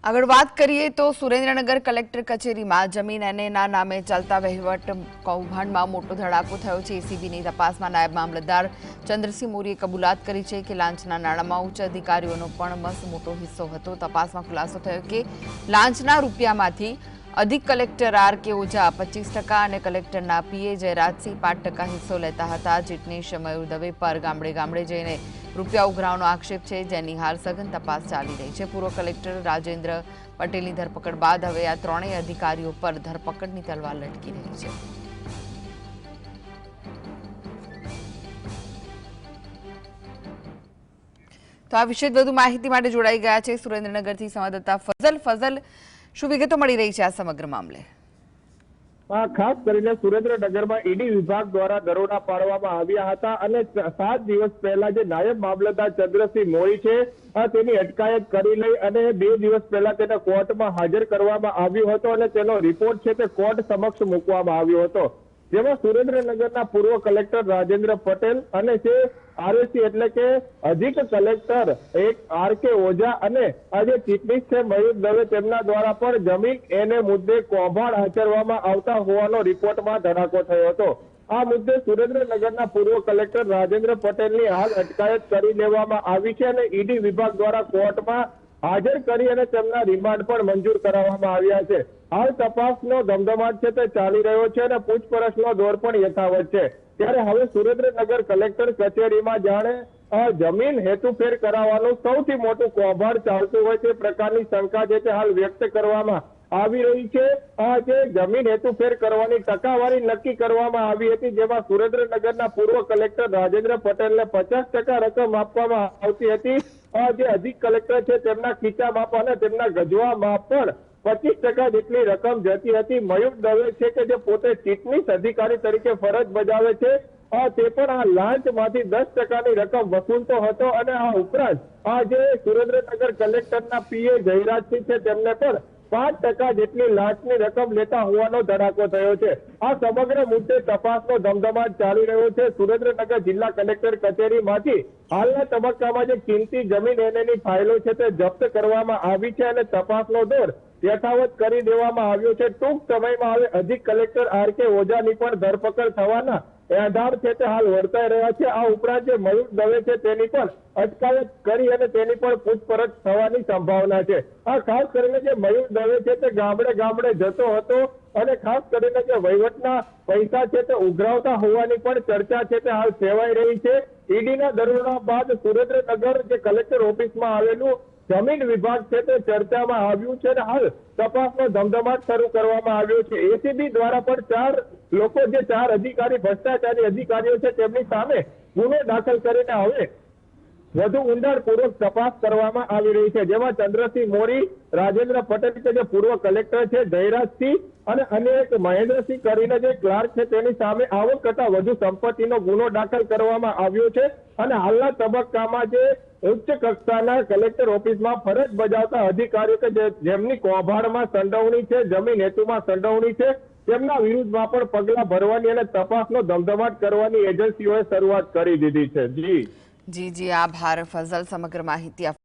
આગળ વાત કરીએ તો સુરેન્દ્રનગર કલેક્ટર કચેરીમાં જમીન એનએના નામે ચાલતા વહીવટ કૌભાંડમાં મોટો ધડાકો થયો છે। એસીબીની તપાસમાં નાયબ મામલતદાર ચંદ્રસિંહ મોરીએ કબૂલાત કરી છે કે લાંચના નાણાંમાં ઉચ્ચ અધિકારીઓનો પણ મસ્ત મોટો હિસ્સો હતો। તપાસમાં ખુલાસો થયો કે લાંચના રૂપિયામાંથી અધિક કલેક્ટર આર.કે. ઓઝા 25% અને કલેક્ટરના પીએ જયરાજસિંહ 5% હિસ્સો લેતા હતા। ચીટનીશ મયુર દવે પર ગામડે ગામડે જઈને રૂપિયા ઉઘરાવવાનો આક્ષેપ છે, જેની હાલ સઘન તપાસ ચાલી રહી છે। પૂર્વ કલેક્ટર રાજેન્દ્ર પટેલની ધરપકડ બાદ હવે આ ત્રણેય અધિકારીઓ પર ધરપકડની તલવાર લટકી રહી છે। તો આ વિશે વધુ માહિતી માટે જોડાઈ ગયા છે સુરેન્દ્રનગરથી સંવાદદાતા ફઝલ। શું વિગતો મળી રહી છે આ સમગ્ર મામલે? ખાસ કરીને સુરેન્દ્રનગરમાં ઈડી વિભાગ દ્વારા દરોડા પાડવામાં આવ્યા હતા અને 7 દિવસ પહેલા જે નાયબ મામલતદાર ચંદ્રસિંહ મોરી છે તેની અટકાયત કરી લઈ અને 2 દિવસ પહેલા તેને કોર્ટમાં હાજર કરવામાં આવ્યો હતો અને તેનો રિપોર્ટ છે તે કોર્ટ સમક્ષ મૂકવામાં આવ્યો હતો, જેમાં સુરેન્દ્રનગરના પૂર્વ કલેક્ટર રાજેન્દ્ર પટેલ અને જે આરએસી એટલે કે અધિક કલેક્ટર આર.કે. ઓઝા અને આજે ચીટનીશ છે મયુર દવે તેમના દ્વારા પણ જમીન એને મુદ્દે કૌભાંડ આચરવામાં આવતા હોવાનો રિપોર્ટમાં ધડાકો થયો હતો। આ મુદ્દે સુરેન્દ્રનગરના પૂર્વ કલેક્ટર રાજેન્દ્ર પટેલની હાલ અટકાયત કરી લેવામાં આવી છે અને ઈડી વિભાગ દ્વારા કોર્ટમાં હાજર કરી અને તેમના રિમાન્ડ પણ મંજૂર કરાવવામાં આવ્યા છે। હાલ તપાસનો ધમધમાટ છે તે ચાલી રહ્યો છે અને પૂછપરછનો દોર પણ યથાવત છે। ત્યારે હવે સુરેન્દ્રનગર કલેક્ટર કચેરીમાં જાણે જમીન હેતુફેર કરાવવાનું સૌથી મોટું કૌભાંડ ચાલતું હોય તે પ્રકારની શંકા છે તે હાલ વ્યક્ત કરવામાં આવી રહી છે। જે જમીન હેતુફેર કરવાની ટકાવારી નક્કી કરવામાં આવી હતી, જેમાં સુરેન્દ્રનગરના પૂર્વ કલેક્ટર રાજેન્દ્ર પટેલને 50% રકમ આપવામાં આવતી હતી। જે અધિક કલેક્ટર છે તેમના ખીચામાં અને તેમના ગજવામાં પણ 25% જેટલી રકમ જતી હતી। મયુર દવે છે કે જે પોતે ચીટનીશ અધિકારી તરીકે ફરજ બજાવે છે તે પણ આ લાંચમાંથી 10%ની રકમ વસૂલતો હતો અને આ ઉપરાંત આ જે સુરેન્દ્રનગર કલેક્ટરના પીએ જયરાજસિંહ છે તેમને પણ 5% જેટલી લાંચની રકમ લેતા હોવાનો ધડાકો થયો છે। આ સમગ્ર મુદ્દે તપાસનો ધમધમાટ ચાલી રહ્યો છે। સુરેન્દ્રનગર જિલ્લા કલેક્ટર કચેરીમાંથી હાલના તબક્કામાં જે કિંમતી જમીન એની ફાઇલો છે તે જપ્ત કરવામાં આવી છે અને તપાસનો દોર યથાવત કરી દેવામાં આવ્યો છે। ટૂંક સમયમાં હવે અધિક કલેક્ટર આર.કે. ઓઝાની પણ ધરપકડ થવાના આધાર છે તે હાલ વર્તાઈ રહ્યા છે। આ ઉપરાંત જે મયુર દવે છે તેની પણ અટકાયત કરી અને તેની પણ પૂછપરછ થવાની સંભાવના છે। આ ખાસ કરીને જે મયુર દવે છે તે ગામડે ગામડે જતો હતો અને ખાસ કરીને જે વહીવટના પૈસા છે તે ઉઘરાવતા હોવાની પણ ચર્ચા છે તે હાલ સેવાઈ રહી છે। ઈડીના દરોડા બાદ સુરેન્દ્રનગર જે કલેક્ટર ઓફિસમાં આવેલું જમીન વિભાગ છે તે ચર્ચામાં આવ્યું છે અને હાલ તપાસનો ધમધમાટ શરૂ કરવામાં આવ્યો છે। એસીબી દ્વારા પણ 4 લોકો જે 4 અધિકારી ભ્રષ્ટાચારી અધિકારીઓ છે તેમની સામે ગુનો દાખલ કરીને હવે વધુ ઊંડાણપૂર્વક તપાસ કરવામાં આવી રહી છે, જેમાં ચંદ્રસિંહ મોરી, રાજેન્દ્ર પટેલ કે જે પૂર્વ કલેક્ટર છે, જયરાજસિંહ અને અન્ય એક મહેન્દ્રસિંહ કરીને જે ક્લાર્ક છે તેની સામે આવક કરતા વધુ સંપત્તિનો ગુનો દાખલ કરવામાં આવ્યો છે અને હાલના તબક્કામાં જે ઉચ્ચ કક્ષાના કલેક્ટર ઓફિસમાં ફરજ બજાવતા અધિકારીઓ કે જેમની કૌભાંડમાં સંડોવણી છે, જમીન હેતુમાં સંડોવણી છે, તેમના વિરુદ્ધમાં પણ પગલાં ભરવાની અને તપાસનો ધમધમાટ કરવાની એજન્સીઓએ શરૂઆત કરી દીધી છે। જી આભાર ફઝલ સમગ્ર માહિતી